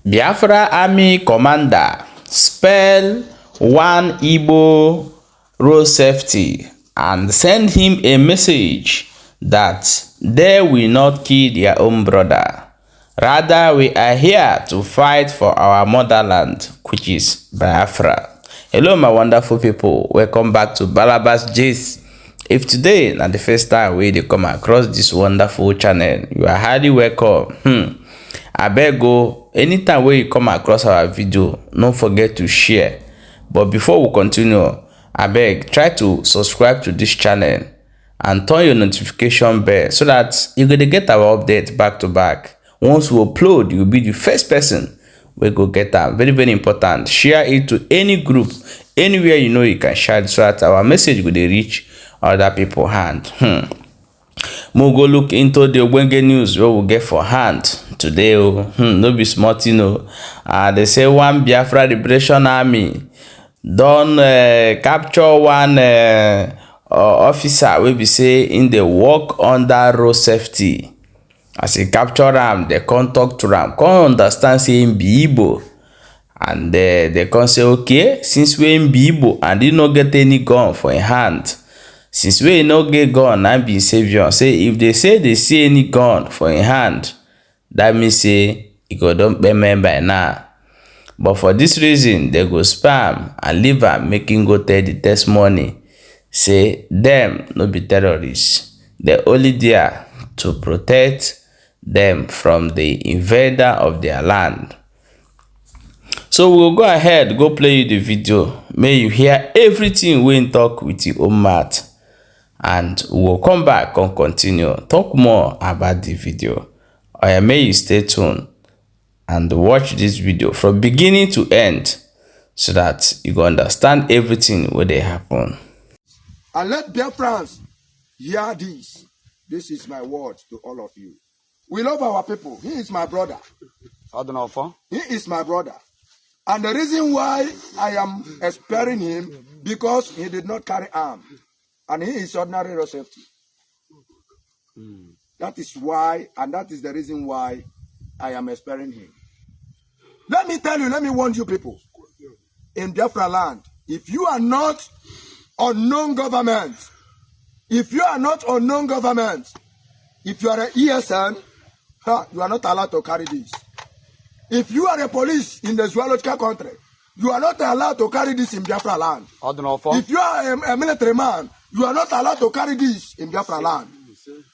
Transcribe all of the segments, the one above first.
Biafra Army commander spell one Igbo road safety and send him a message that they will not kill their own brother. Rather, we are here to fight for our motherland, which is Biafra. Hello, my wonderful people. Welcome back to Balabas Gist. If today na the first time we come across this wonderful channel, you are highly welcome. Abeg o, anytime wey you come across our video, don't forget to share. But before we continue, abeg try to subscribe to this channel and turn your notification bell so that you go to get our update back to back. Once we upload, you'll be the first person we go get that. Very, very important. Share it to any group, anywhere you know you can share it so that our message will reach other people hand. We'll go look into the Wenge news we will get for hand today. No be smart, you know. They say one Biafra Liberation Army don capture one officer wey be say in the work under road safety. As he capture am, they come talk to am, come understand say him be Igbo, and they come say okay, since we him be Igbo and he no get any gun for him hand, since we no get gun and be savior, say if they say they see any gun for him hand, that means say he go don pay by now. But for this reason, they go spam and leave am make him go tell the testimony say them no be terrorists, they only there to protect them from the invader of their land. So we'll go ahead, go play you the video. May you hear everything we talk with your own mouth. And we'll come back and continue talk more about the video. Or may you stay tuned and watch this video from beginning to end so that you can understand everything where they happen. And let Biafrans hear this. This is my word to all of you. We love our people. He is my brother. He is my brother. And the reason why I am sparing him, because he did not carry arm. And he is ordinary road safety. That is why, and that is the reason why I am sparing him. Let me tell you, let me warn you people. In Biafra land, if you are not unknown government, if you are an ESN, you are not allowed to carry this. If you are a police in the zoological country, you are not allowed to carry this in Biafra land. If you are a military man, you are not allowed to carry this in Biafra land.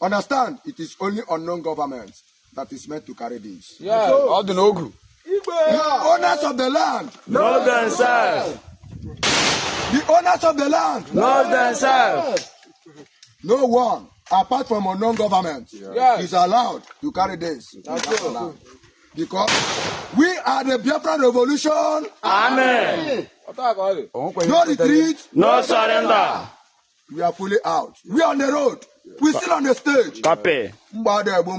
Understand? It is only unknown government that is meant to carry this. Yeah, all the Ogru. The owners of the land know themselves. The owners of the land know themselves. No one, apart from unknown government, is allowed to carry this. Because we are the Biafra Revolution. Amen. No retreat. No surrender. We are fully out. We are on the road. We still on the stage. Copy. Bullet.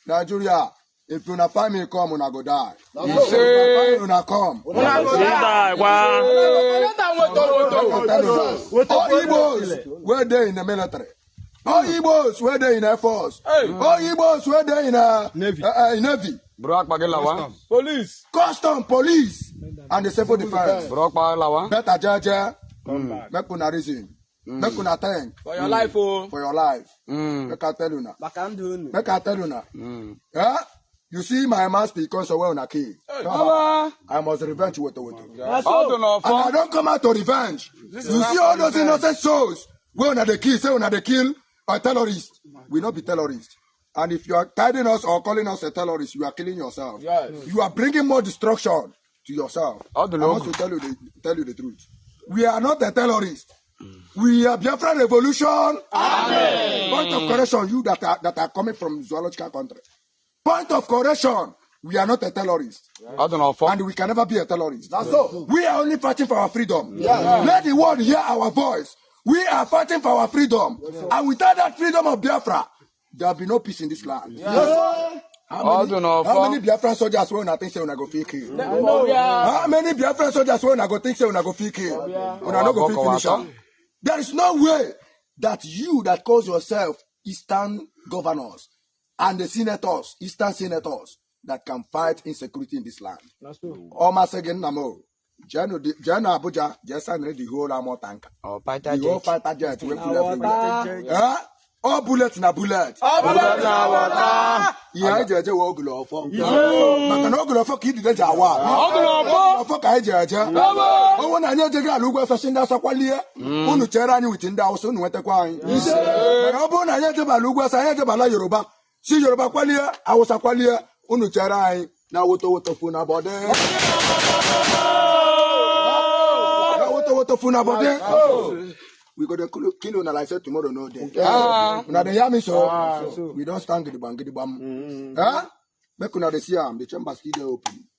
Nigeria, if you not find me, come, una go die. You say, una come. All Igbos, where they in the military. All Igbos, where they in Air Force. All Igbos, where they in Navy. Police. Custom, police. And the civil defense. Better judge. Make una reason. Make una think. For your life, oh. For your life. Make I tell you now. Make I tell you now. Yeah? You see my master because of when I kill. I must revenge with the water. And I don't come out to revenge. You see all those innocent souls. When they kill, say when they kill a terrorist. We not be terrorists. And if you are guiding us or calling us a terrorist, you are killing yourself. Yes. You are bringing more destruction to yourself. I want to tell you the truth. We are not a terrorist. We are Biafra Revolution. Amen. Point of correction, you that are coming from zoological country. Point of correction, we are not a terrorist. And we can never be a terrorist. That's so. We are only fighting for our freedom. Let the world hear our voice. We are fighting for our freedom. And without that freedom of Biafra, there will be no peace in this land. How many Biafran soldiers will not think say una go feel kill? How many Biafran soldiers will not go think say una go feel kill? Una no go feel finish. There is no way that you that calls yourself Eastern governors and the senators, Eastern senators, that can fight insecurity in this land. Almost again, Namo. Jana Abuja, just read the whole armor tank. The whole fighter jet. All bullets na bullet. All bullets na water. Yeah, Jaja Wogulo for. Macanogulo for Kid the Jawa. Ogulo for Kajaja. Oh, when I know the guy who was a sinner Sakwalia, Unu Cherani within the house, went a quine. But Obon, I had to Balugas, I had to Bala Yoruba. See Yoruba Qualia, I was a Qualia, Unu Cherai, now what to Funa Bode. What to Funa Bode. We got to kill you, and I said tomorrow, no day. Now they hear me, so we don't stand the bang. Huh? Make una see the chamber still open.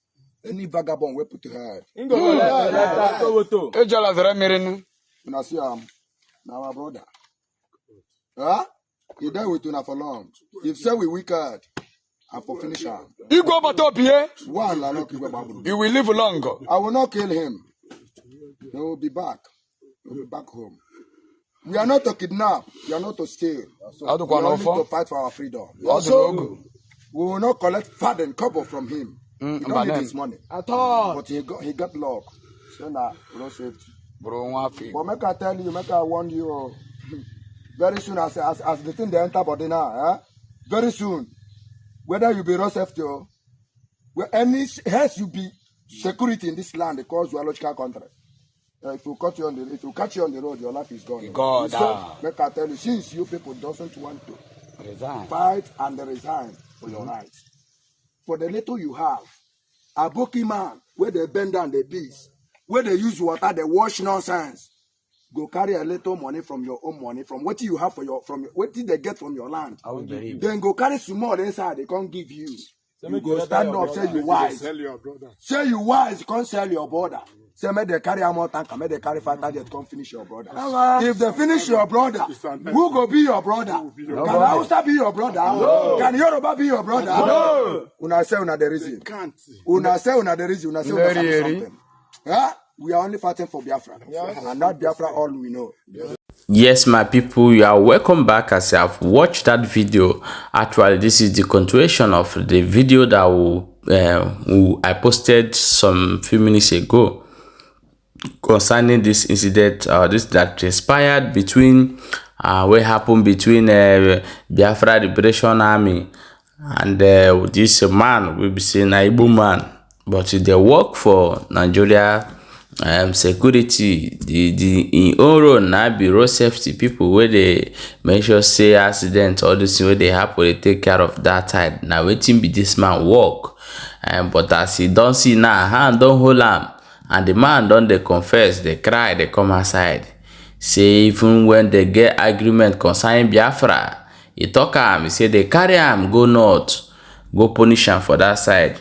Any vagabond we put to her. Una see now our brother. Huh? He died with una for long. If say we wicked, and for finish him. You go but up here. One, I not keep about. You will live longer. I will not kill him. He will be back. He will be back home. We are not to kidnap. We are not to steal. We are only to fight for our freedom. So, we will not collect fat and cover from him. He don't need his money. At all. But he got luck. So now, no safety. But make I tell you, make I warn you, very soon as the thing they enter body now, very soon, whether you be road safety or any has you be security in this land because you are a logical country. If you catch you on the road, your life is gone. So, make I tell you, since you people doesn't want to fight and resign for your rights, for the little you have, a bookie man where they bend down the bees, where they use water, they wash nonsense. Go carry a little money from your own money, from what you have what did they get from your land? Then go carry some more inside, they can't give you. You go stand up, say you wise. Say you wise, you can't sell your brother. Say, may they carry a more tank, may they carry 500, come finish your brother. If they finish your brother, who go be your brother? Can Hausa be your brother? Can Yoruba be your brother? Una say una the reason. Una say una the reason. Una say una something. We are only fighting for Biafra. And not Biafra all we know. Yes, my people, you are welcome back. As you have watched that video, actually this is the continuation of the video that I posted some few minutes ago concerning this incident, this that transpired between what happened between Biafra Liberation Army and this man we be saying Igbo man, but they work for Nigeria security. The in own now be road safety people where they make sure say accident all this where they happen they take care of that side. Now waiting be this man work, but as he don't see now hand don't hold him. And the man don't they confess, they cry, they come outside. Say even when they get agreement concerning Biafra, he talk him, he say they carry him, go north, go punish him for that side.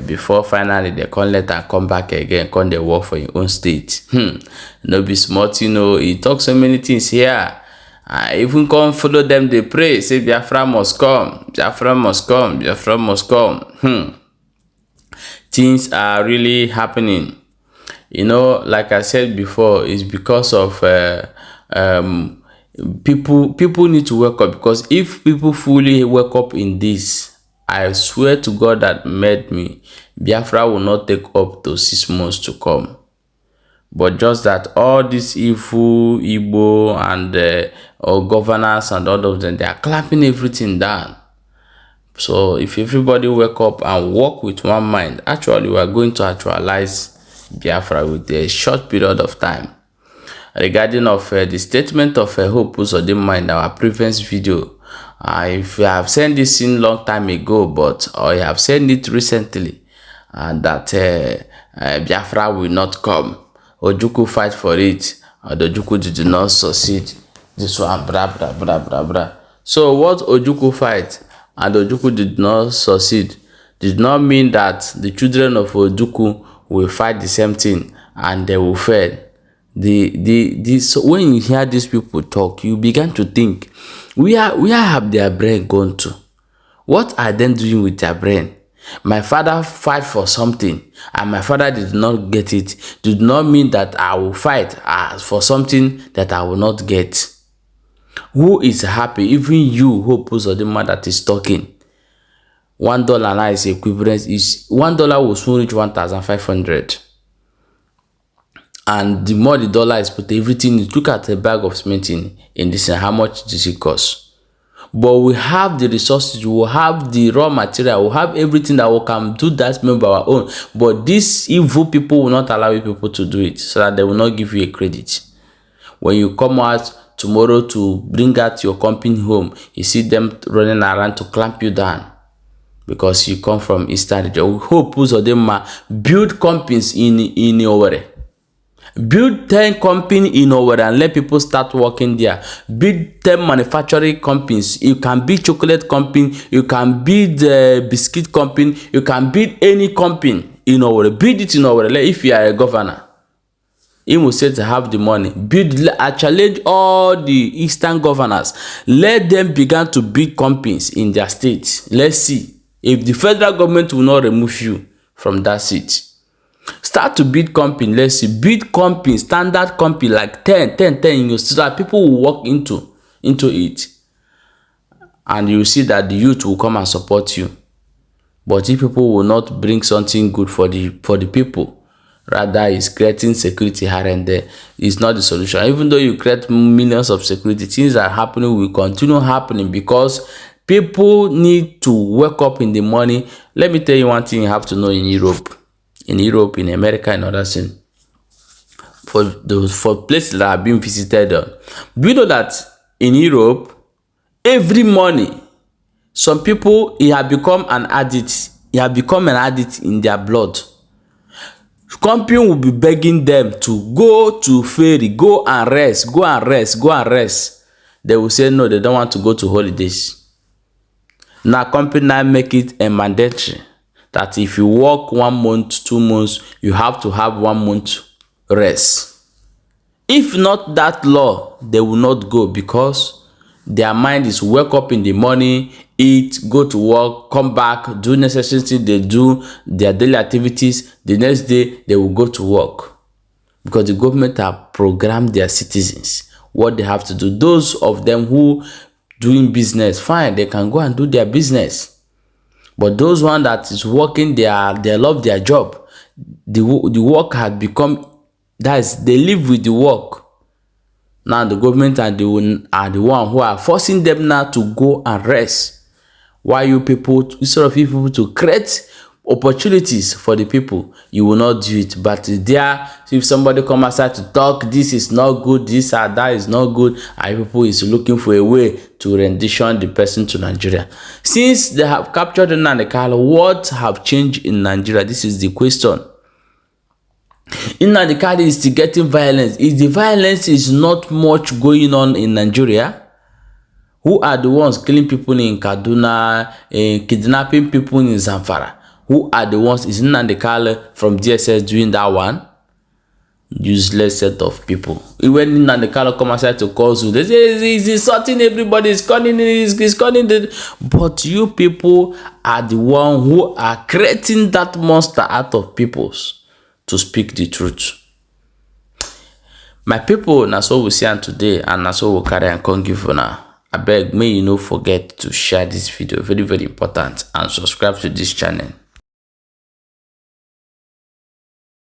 Before finally they can't let him come back again, come they work for your own state. No be smart, you know, he talk so many things here. Even come follow them, they pray, say Biafra must come, Biafra must come, Biafra must come. Things are really happening. You know, like I said before, it's because of people need to wake up, because if people fully wake up in this, I swear to God that made me, Biafra will not take up to 6 months to come. But just that all these evil Igbo and governors and all of them, they are clapping everything down. So if everybody wake up and work with one mind, actually we are going to actualize Biafra with a short period of time. Regarding of the statement of Hope Uzodinma in our previous video, if you have sent this in long time ago, but or you have sent it recently, that Biafra will not come, Ojukwu fight for it, or the Ojukwu did not succeed. This one, blah blah blah blah blah. So what Ojukwu fight and Ojukwu did not succeed did not mean that the children of Ojukwu will fight the same thing and they will fail. So when you hear these people talk, you begin to think, where have their brain gone to? What are they doing with their brain? My father fight for something and my father did not get it, did not mean that I will fight for something that I will not get. Who is happy? Even you, Hope Uzodinma, that is talking. $1 now is equivalent. Is $1 will soon reach 1,500. And the more the dollar is put, everything. Look at a bag of cement in this. How much does it cost? But we have the resources, we will have the raw material, we have everything that we can do that by our own. But these evil people will not allow people to do it, so that they will not give you a credit. When you come out tomorrow to bring out your company home, you see them running around to clamp you down because you come from Eastern region. We hope Uzodinma build companies in Owerri. Build 10 companies in Owerri and let people start working there. Build 10 manufacturing companies. You can build chocolate company. You can build biscuit company. You can build any company in Owerri. Build it in Owerri. If you are a governor, he will say to have the money. Build. I challenge all the Eastern governors. Let them begin to build companies in their states. Let's see if the federal government will not remove you from that seat. Start to build company. Let's see, build company, standard company like 10 in your so that people will walk into it, and you will see that the youth will come and support you. But if people will not bring something good for the people, rather is creating security here and there, is not the solution. Even though you create millions of security, things are happening will continue happening because people need to wake up in the morning. Let me tell you one thing you have to know in Europe. In Europe, in America, and other things, for places that have been visited, do you know that in Europe, every morning, some people have become an addict. It have become an addict in their blood. Company will be begging them to go to ferry, go and rest, go and rest, go and rest. They will say no, they don't want to go to holidays. Now, company now make it a mandatory that if you work 1 month, 2 months, you have to have 1 month rest. If not that law, they will not go because their mind is wake up in the morning, eat, go to work, come back, do necessary things, they do their daily activities. The next day, they will go to work because the government have programmed their citizens what they have to do. Those of them who doing business, fine, they can go and do their business. But those one that is working, they love their job. The work had become, that is, they live with the work. Now the government are the one who are forcing them now to go and rest. Why you people, instead of people to create opportunities for the people, you will not do it. But there, if somebody come outside to talk, this is not good, this or that is not good, and people is looking for a way to rendition the person to Nigeria. Since they have captured Nnamdi Kanu, what have changed in Nigeria? This is the question. Nnamdi Kanu is still getting violence. If the violence is not much going on in Nigeria, who are the ones killing people in Kaduna, kidnapping people in Zamfara? Who are the ones? Is Nnamdi Kanu from DSS doing that one? Useless set of people. When Nnamdi Kanu come outside to call you, they say he's insulting everybody, he's calling the. But you people are the one who are creating that monster out of peoples to speak the truth. My people, that's what we see on today, and that's what we'll carry and come give for now. I beg, may you not forget to share this video, very important, and subscribe to this channel.